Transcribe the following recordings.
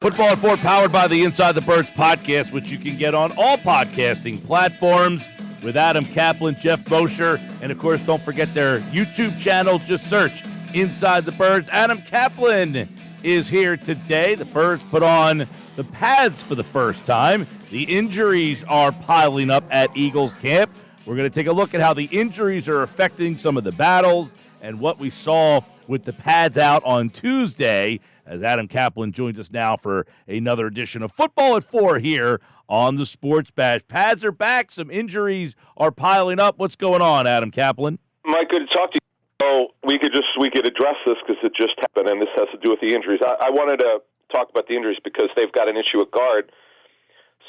Football at 4 powered by the Inside the Birds podcast, which you can get on all podcasting platforms with Adam Caplan, Jeff Mosher, and, of course, don't forget their YouTube channel. Just search Inside the Birds. Adam Caplan is here today. The Birds put on the pads for the first time. The injuries are piling up at Eagles camp. We're going to take a look at how the injuries are affecting some of the battles and what we saw with the pads out on Tuesday, as Adam Caplan joins us now for another edition of Football at 4 here on the Sports Bash. Pads are back. Some injuries are piling up. What's going on, Adam Caplan? Mike, good to talk to you. So we could address this because it just happened, and this has to do with the injuries. I wanted to talk about the injuries because they've got an issue at guard.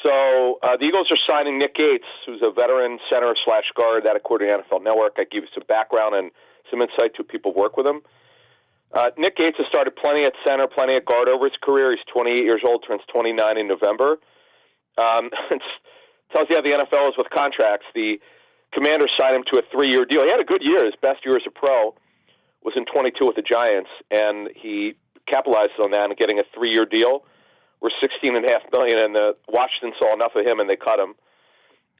So the Eagles are signing Nick Gates, who's a veteran center/guard, that according to NFL Network. I give you some background and some insight to people who work with him. Nick Gates has started plenty at center, plenty at guard over his career. He's 28 years old, turns 29 in November. It tells you how the NFL is with contracts. The Commanders signed him to a 3-year deal. He had a good year. His best year as a pro was in 22 with the Giants, and he capitalized on that and getting a 3-year deal. We're $16.5 million, and Washington saw enough of him, and they cut him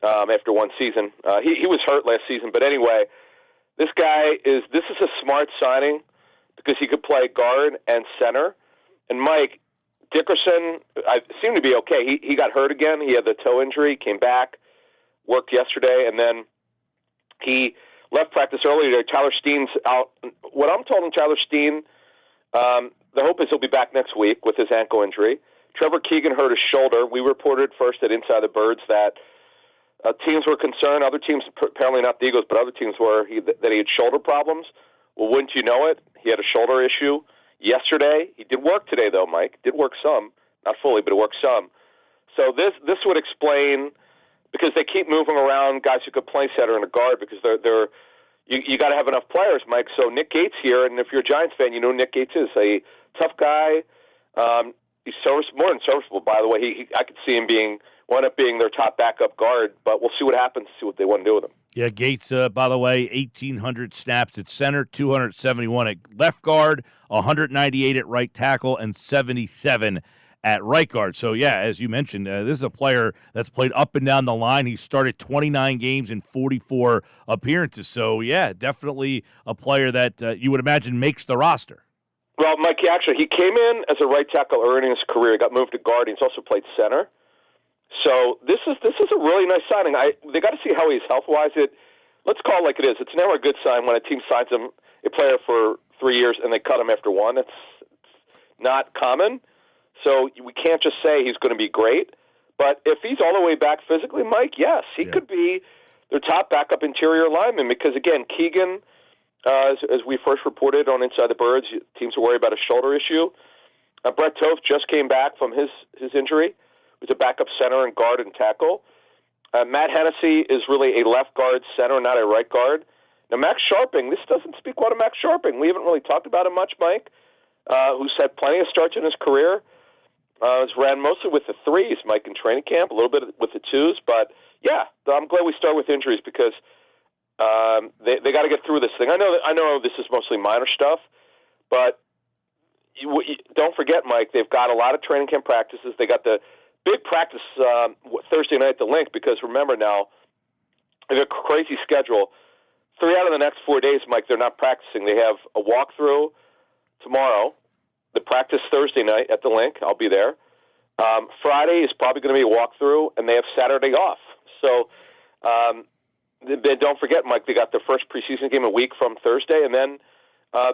after one season. He was hurt last season, but anyway, this is a smart signing because he could play guard and center. And Mike Dickerson, I seemed to be okay. He got hurt again. He had the toe injury, came back, worked yesterday, and then he left practice earlier today. Tyler Steen's out. What I'm told on Tyler Steen, the hope is he'll be back next week with his ankle injury. Trevor Keegan hurt his shoulder. We reported first at Inside the Birds that teams were concerned. Other teams, apparently not the Eagles, but other teams were, that he had shoulder problems. Well, wouldn't you know it? He had a shoulder issue yesterday. He did work today, though, Mike. Did work some. Not fully, but it worked some. So this would explain, because they keep moving around guys who could play center and a guard because you got to have enough players, Mike. So Nick Gates here, and if you're a Giants fan, you know who Nick Gates is. A tough guy. He's more than serviceable, by the way. I could see him wind up being their top backup guard, but we'll see what happens, see what they want to do with him. Yeah, Gates, by the way, 1,800 snaps at center, 271 at left guard, 198 at right tackle, and 77 at right guard. So, yeah, as you mentioned, this is a player that's played up and down the line. He started 29 games in 44 appearances. So, yeah, definitely a player that you would imagine makes the roster. Well, Mike, he came in as a right tackle early in his career. He got moved to guard. He's also played center. So this is a really nice signing. They got to see how he's health-wise. Let's call it like it is. It's never a good sign when a team signs a player for 3 years and they cut him after one. It's not common. So we can't just say he's going to be great. But if he's all the way back physically, Mike, yes, he could be their top backup interior lineman because, again, Keegan, as we first reported on Inside the Birds, teams are worried about a shoulder issue. Brett Toth just came back from his injury. He's a backup center and guard and tackle. Matt Hennessy is really a left guard center, not a right guard. Now, Max Sharping, this doesn't speak well to Max Sharping. We haven't really talked about him much, Mike, who's had plenty of starts in his career. Has ran mostly with the threes, Mike, in training camp, a little bit with the twos. But, yeah, I'm glad we start with injuries because they got to get through this thing. I know this is mostly minor stuff, but don't forget, Mike, they've got a lot of training camp practices. They got the big practice Thursday night at the Link because, remember now, they have a crazy schedule. 3 out of the next 4 days, Mike, they're not practicing. They have a walkthrough tomorrow, the practice Thursday night at the Link. I'll be there. Friday is probably going to be a walkthrough, and they have Saturday off. So don't forget, Mike, they got their first preseason game a week from Thursday, and then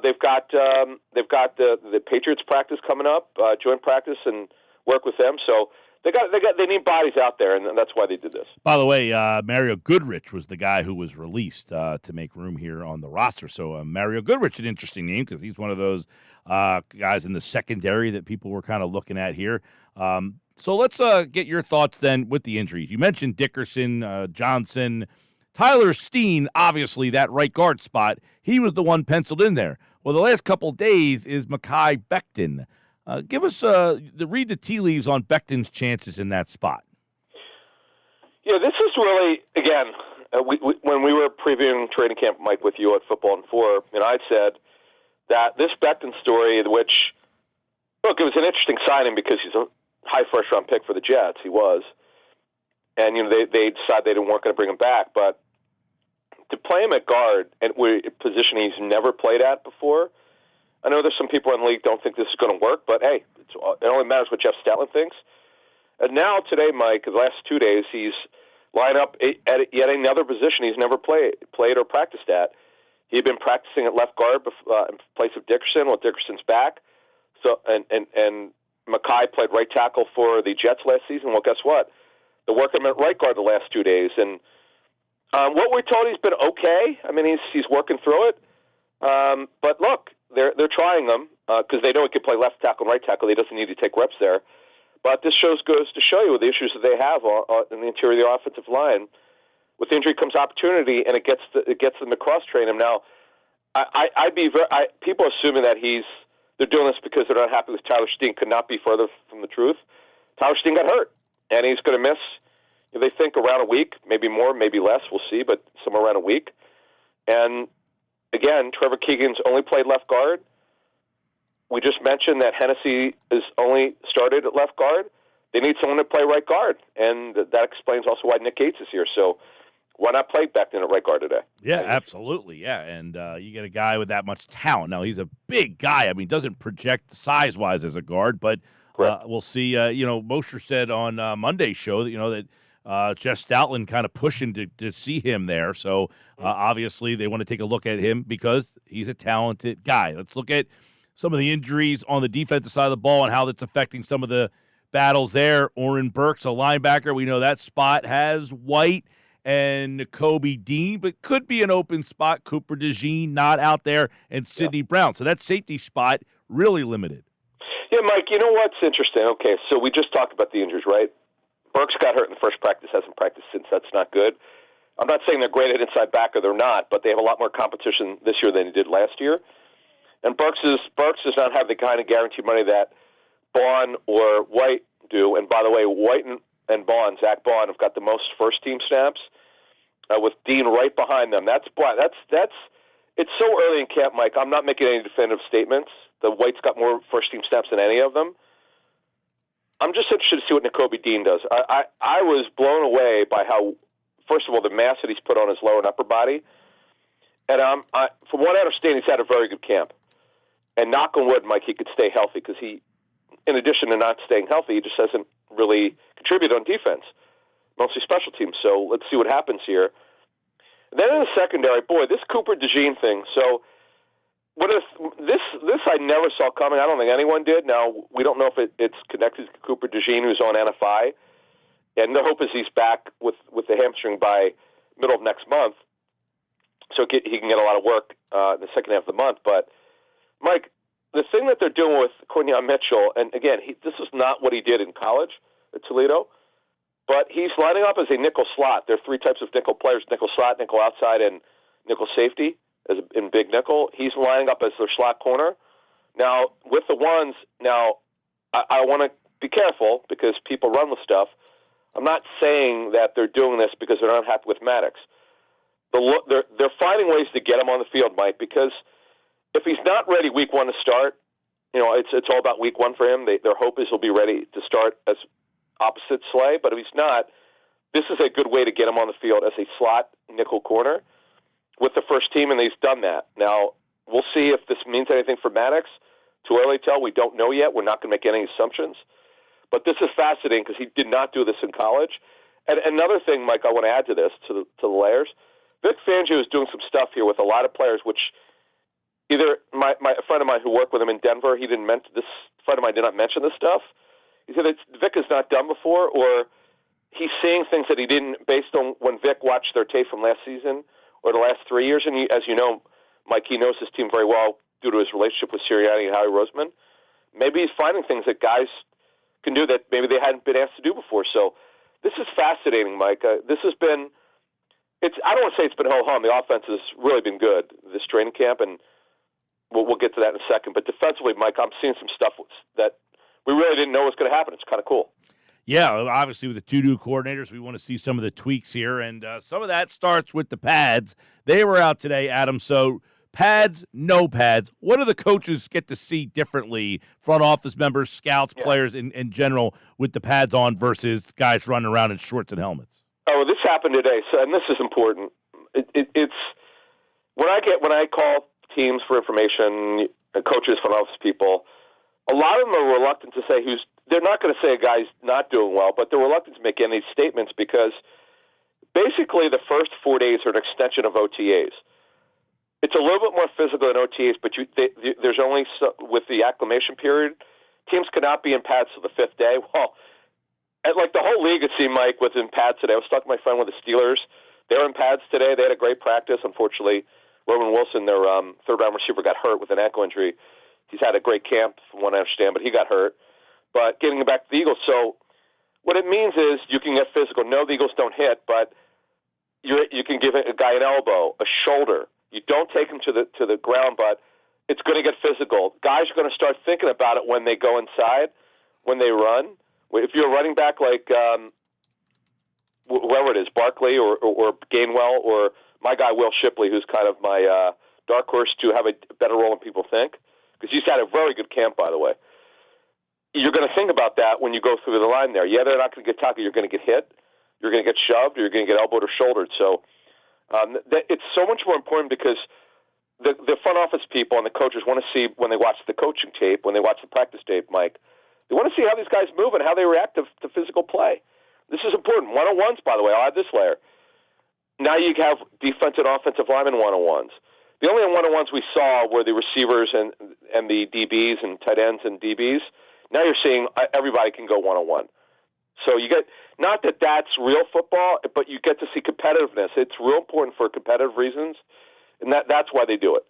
they've got the Patriots practice coming up, joint practice, and work with them. So they need bodies out there, and that's why they did this. By the way, Mario Goodrich was the guy who was released to make room here on the roster. So Mario Goodrich, an interesting name because he's one of those guys in the secondary that people were kind of looking at here. So let's get your thoughts then with the injuries. You mentioned Dickerson, Johnson, Tyler Steen, obviously that right guard spot. He was the one penciled in there. Well, the last couple of days is Mekhi Becton. Give us read the tea leaves on Becton's chances in that spot. Yeah, this is really, again, when we were previewing training camp, Mike, with you at Football and 4, I'd said that this Becton story, which Look, it was an interesting signing because he's a high first-round pick for the Jets. He was. And, they decided they weren't going to bring him back. But to play him at guard, and a position he's never played at before, I know there's some people in the league don't think this is going to work, but, hey, it only matters what Jeff Stoutland thinks. And now, today, Mike, the last 2 days, he's lined up at yet another position he's never played or practiced at. He'd been practicing at left guard in place of Dickerson while Dickerson's back. So and Mekhi played right tackle for the Jets last season. Well, guess what? They're working him at right guard the last 2 days. And what we're told, he's been okay. I mean, he's working through it. But look, they're trying him because they know he can play left tackle and right tackle. He doesn't need to take reps there. But this goes to show you the issues that they have in the interior of the offensive line. With injury comes opportunity, and it gets them to cross-train him. Now, people assuming that they're doing this because they're not happy with Tyler Steen could not be further from the truth. Tyler Steen got hurt, and he's going to miss, they think, around a week, maybe more, maybe less, we'll see, but somewhere around a week. And, again, Trevor Keegan's only played left guard. We just mentioned that Hennessy is only started at left guard. They need someone to play right guard, and that explains also why Nick Gates is here. So why not play Becton at right guard today? Yeah, absolutely, yeah. And you get a guy with that much talent. Now, he's a big guy. I mean, doesn't project size-wise as a guard, but we'll see. Mosher said on Monday's show that, Jeff Stoutland kind of pushing to see him there. So, obviously, they want to take a look at him because he's a talented guy. Let's look at some of the injuries on the defensive side of the ball and how that's affecting some of the battles there. Oren Burks, a linebacker. We know that spot has White and Nakobe Dean, but could be an open spot. Cooper DeJean not out there, and Sidney Brown. So that safety spot really limited. Yeah, Mike, you know what's interesting? Okay, so we just talked about the injuries, right? Burks got hurt in the first practice, hasn't practiced since. That's not good. I'm not saying they're great at inside backer. They're not, but they have a lot more competition this year than they did last year. And Burks does not have the kind of guaranteed money that Bond or White do. And by the way, White and Bond, Zach Bond, have got the most first-team snaps, with Dean right behind them. It's so early in camp, Mike. I'm not making any definitive statements. The White's got more first-team snaps than any of them. I'm just interested to see what Nakobe Dean does. I was blown away by how, first of all, the mass that he's put on his lower and upper body. And from what I understand, he's had a very good camp. And knock on wood, Mike, he could stay healthy because he, in addition to not staying healthy, he just hasn't really contributed on defense, mostly special teams. So let's see what happens here. And then in the secondary, boy, this Cooper DeJean thing. So this I never saw coming. I don't think anyone did. Now, we don't know if it's connected to Cooper DeJean, who's on NFI. And the hope is he's back with the hamstring by middle of next month, so he can get a lot of work in the second half of the month. But, Mike, the thing that they're doing with Quinyon Mitchell, and again, this is not what he did in college at Toledo, but he's lining up as a nickel slot. There are three types of nickel players: nickel slot, nickel outside, and nickel safety in big nickel. He's lining up as their slot corner. Now, with the ones, I want to be careful because people run with stuff. I'm not saying that they're doing this because they're not happy with Maddox. They're finding ways to get him on the field, Mike, because if he's not ready week one to start, it's all about week one for him. Their hope is he'll be ready to start as opposite Slay, but if he's not, this is a good way to get him on the field as a slot nickel corner with the first team, and he's done that. Now, we'll see if this means anything for Maddox. Too early to tell. We don't know yet. We're not going to make any assumptions. But this is fascinating because he did not do this in college. And another thing, Mike, I want to add to this, to the layers. Vic Fangio is doing some stuff here with a lot of players, which either a friend of mine who worked with him in Denver, this friend of mine did not mention this stuff. He said that Vic has not done before, or he's seeing things that he didn't based on when Vic watched their tape from last season or the last 3 years. And as you know, Mike, he knows his team very well due to his relationship with Sirianni and Howie Roseman. Maybe he's finding things that guys can do that maybe they hadn't been asked to do before. So this is fascinating, Mike. This has been I don't want to say it's been ho-hum. The offense has really been good this training camp, and we'll get to that in a second. But defensively, Mike, I'm seeing some stuff that we really didn't know was going to happen. It's kind of cool. Yeah, obviously with the two new coordinators, we want to see some of the tweaks here, and some of that starts with the pads. They were out today, Adam. So Pads, no pads. What do the coaches get to see differently, front office members, scouts, players in general, with the pads on versus guys running around in shorts and helmets? Oh, this happened today, and this is important. It's when I call teams for information, coaches, front office people, a lot of them are reluctant to say they're not going to say a guy's not doing well, but they're reluctant to make any statements because basically the first 4 days are an extension of OTAs. It's a little bit more physical than OTAs, but there's only with the acclimation period, teams cannot be in pads till the fifth day. Well, like the whole league, it seemed like, was in pads today. I was talking to my friend with the Steelers. They were in pads today. They had a great practice. Unfortunately, Roman Wilson, their third-round receiver, got hurt with an ankle injury. He's had a great camp, from what I understand, but he got hurt. But getting back to the Eagles, so what it means is you can get physical. No, the Eagles don't hit, but you can give a guy an elbow, a shoulder. You don't take him to the ground, but it's going to get physical. Guys are going to start thinking about it when they go inside, when they run. If you're a running back like whoever it is, Barkley or Gainwell, or my guy Will Shipley, who's kind of my dark horse to have a better role than people think, because he's had a very good camp, by the way. You're going to think about that when you go through the line there. Yeah, they're not going to get tackled. You're going to get hit. You're going to get shoved. Or you're going to get elbowed or shouldered. So it's so much more important because the front office people and the coaches want to see when they watch the coaching tape, when they watch the practice tape, Mike, they want to see how these guys move and how they react to physical play. This is important. One-on-ones, by the way. I'll add this layer. Now you have defensive and offensive lineman one-on-ones. The only one-on-ones we saw were the receivers and the DBs and tight ends and DBs. Now you're seeing everybody can go one-on-one. So you get, not that that's real football, but you get to see competitiveness. It's real important for competitive reasons, and that's why they do it.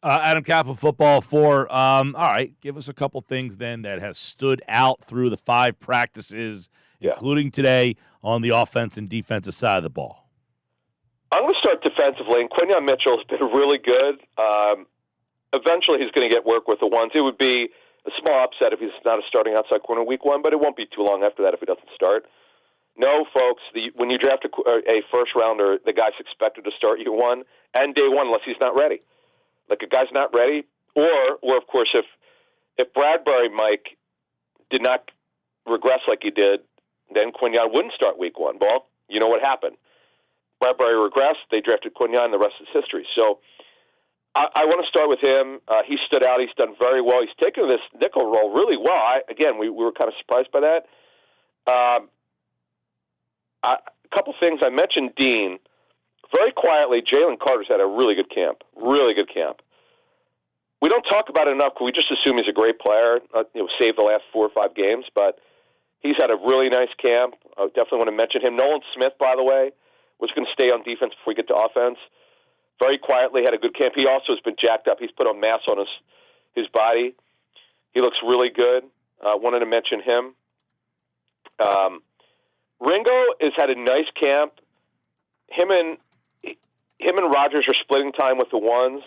Adam Caplan, Football 4. All right, give us a couple things then that has stood out through the 5 practices, including today, on the offense and defensive side of the ball. I'm going to start defensively, and Quinyon Mitchell has been really good. Eventually he's going to get work with the ones. It would be a small upset if he's not a starting outside corner week 1, but it won't be too long after that if he doesn't start. No, folks, when you draft a first-rounder, the guy's expected to start year 1 and day 1 unless he's not ready. Like a guy's not ready, or of course, if Bradbury, Mike, did not regress like he did, then Quinyon wouldn't start week 1. Well, you know what happened. Bradbury regressed, they drafted Quinyon, the rest is history. So I want to start with him. He stood out. He's done very well. He's taken this nickel role really well. We were kind of surprised by that. A couple things. I mentioned Dean. Very quietly, Jalen Carter's had a really good camp. Really good camp. We don't talk about it enough because we just assume he's a great player, save the last 4 or 5 games, but he's had a really nice camp. I definitely want to mention him. Nolan Smith, by the way, was going to stay on defense before we get to offense. Very quietly had a good camp. He also has been jacked up. He's put on mass on his body. He looks really good. Wanted to mention him. Ringo has had a nice camp. Him and Rodgers are splitting time with the ones.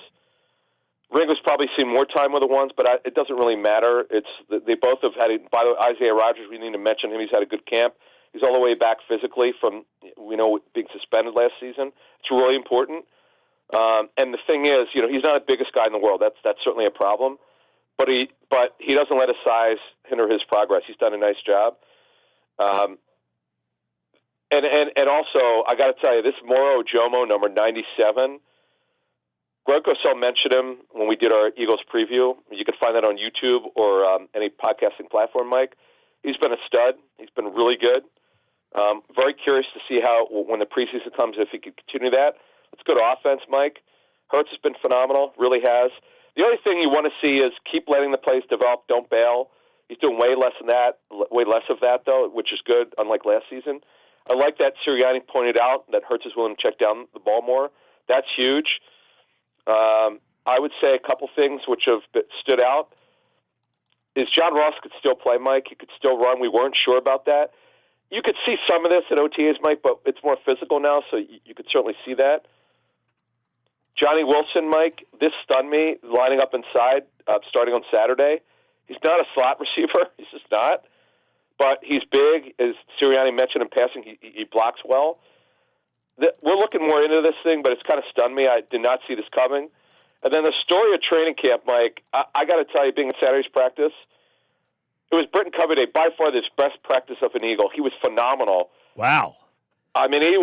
Ringo's probably seen more time with the ones, but it doesn't really matter. They both have had by the way, Isaiah Rodgers, we need to mention him. He's had a good camp. He's all the way back physically from being suspended last season. It's really important. And the thing is, he's not the biggest guy in the world. That's certainly a problem. But he doesn't let his size hinder his progress. He's done a nice job. And also, I got to tell you, this Moro Ojomo, number 97, Greg Cosell mentioned him when we did our Eagles preview. You can find that on YouTube or any podcasting platform, Mike. He's been a stud. He's been really good. Very curious to see how, when the preseason comes, if he can continue that. Let's go to offense, Mike. Hurts has been phenomenal, really has. The only thing you want to see is keep letting the plays develop, don't bail. He's doing way less of that, though, which is good, unlike last season. I like that Sirianni pointed out that Hurts is willing to check down the ball more. That's huge. I would say a couple things which have stood out is John Ross could still play, Mike. He could still run. We weren't sure about that. You could see some of this at OTAs, Mike, but it's more physical now, so you could certainly see that. Johnny Wilson, Mike, this stunned me, lining up inside, starting on Saturday. He's not a slot receiver. He's just not. But he's big. As Sirianni mentioned in passing, he blocks well. We're looking more into this thing, but it's kind of stunned me. I did not see this coming. And then the story of training camp, Mike, I got to tell you, being at Saturday's practice, it was Britton Coverdale, by far the best practice of an Eagle. He was phenomenal. Wow. I mean, I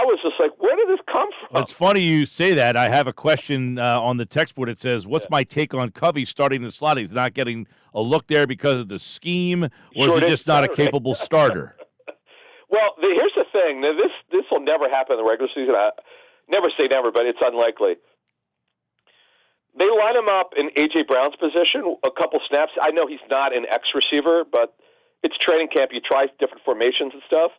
was just like, where did this come from? Well, it's funny you say that. I have a question on the text board. It says, what's my take on Covey starting the slot? He's not getting a look there because of the scheme, or is he just not a capable starter? Well, here's the thing. Now, this will never happen in the regular season. I never say never, but it's unlikely. They line him up in A.J. Brown's position, a couple snaps. I know he's not an X receiver, but it's training camp. You try different formations and stuff.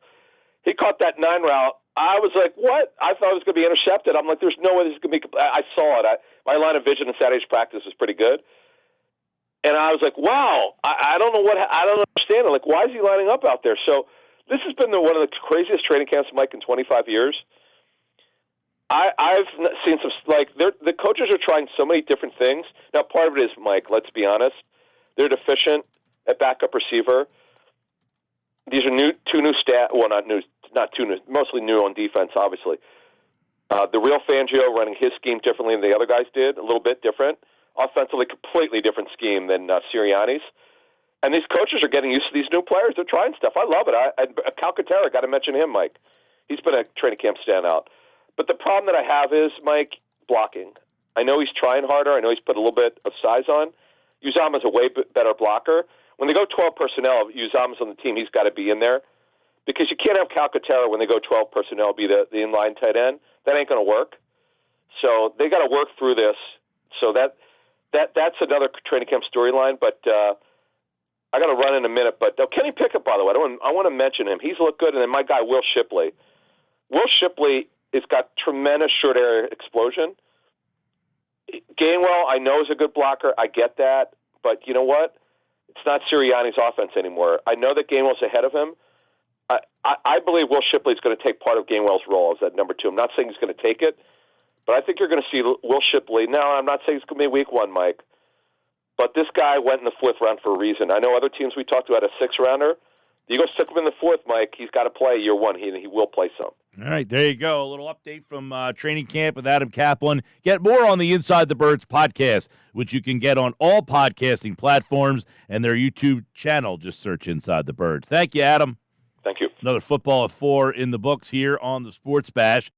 He caught that 9 route. I was like, what? I thought it was going to be intercepted. I'm like, there's no way this is going to be. I saw it. My line of vision in Saturday's practice was pretty good. And I was like, wow, I don't know I don't understand it. Like, why is he lining up out there? So this has been one of the craziest training camps, Mike, in 25 years. I've seen some, like, the coaches are trying so many different things. Now, part of it is, Mike, let's be honest, they're deficient at backup receiver. These are mostly new on defense, obviously. The real Fangio running his scheme differently than the other guys did, a little bit different. Offensively, completely different scheme than Sirianni's. And these coaches are getting used to these new players. They're trying stuff. I love it. Calcaterra, got to mention him, Mike. He's been a training camp standout. But the problem that I have is, Mike, blocking. I know he's trying harder. I know he's put a little bit of size on. Uzama's a way better blocker. When they go 12 personnel, Uzama's on the team. He's got to be in there. Because you can't have Calcaterra when they go 12 personnel be the inline tight end. That ain't going to work. So they got to work through this. So that's another training camp storyline. But I got to run in a minute. But Kenny Pickett, by the way, I want to mention him. He's looked good. And then my guy, Will Shipley. Will Shipley has got tremendous short area explosion. Gainwell, I know, is a good blocker. I get that. But you know what? It's not Sirianni's offense anymore. I know that Gainwell's ahead of him. I believe Will Shipley is going to take part of Gainwell's role as that number 2. I'm not saying he's going to take it, but I think you're going to see Will Shipley. Now, I'm not saying it's going to be week 1, Mike, but this guy went in the 4th round for a reason. I know other teams we talked about a 6th-rounder. The Eagles took him in the 4th, Mike. He's got to play year 1. He will play some. All right, there you go. A little update from training camp with Adam Caplan. Get more on the Inside the Birds podcast, which you can get on all podcasting platforms and their YouTube channel. Just search Inside the Birds. Thank you, Adam. Thank you. Another football at 4 in the books here on the Sports Bash.